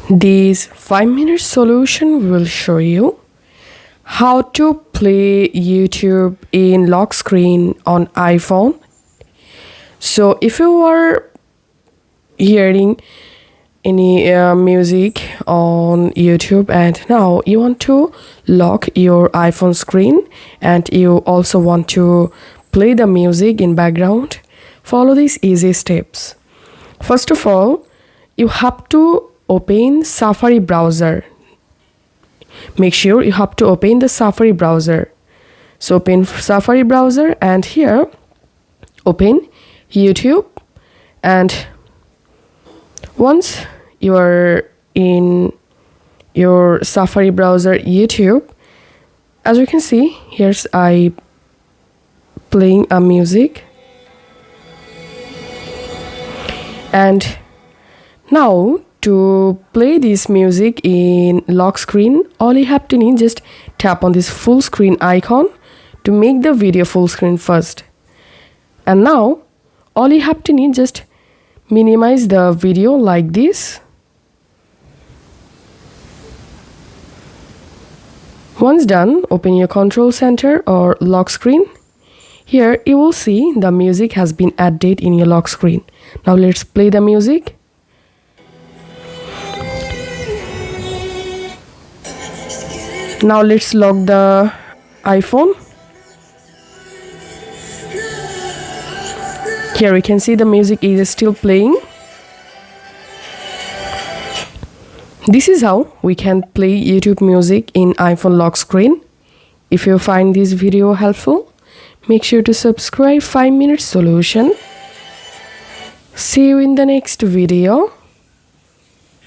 This 5-minute solution will show you how to play YouTube in lock screen on iPhone. So if you are hearing any music on YouTube and now you want to lock your iPhone screen and you also want to play the music in background, follow these easy steps. First of all, you have to open Safari browser. Make sure you have to open the Safari browser. So open Safari browser and here open YouTube, and once you are in your Safari browser YouTube, as you can see, here's I playing a music. And now to play this music in lock screen, all you have to need, just tap on this full screen icon to make the video full screen first. And now all you have to need, just minimize the video like this. Once done, open your control center or lock screen. Here you will see the music has been added in your lock screen. Now let's play the music. Now let's lock the iPhone. Here we can see the music is still playing. This is how we can play YouTube music in iPhone lock screen. If you find this video helpful, make sure to subscribe 5-minute solution. See you in the next video.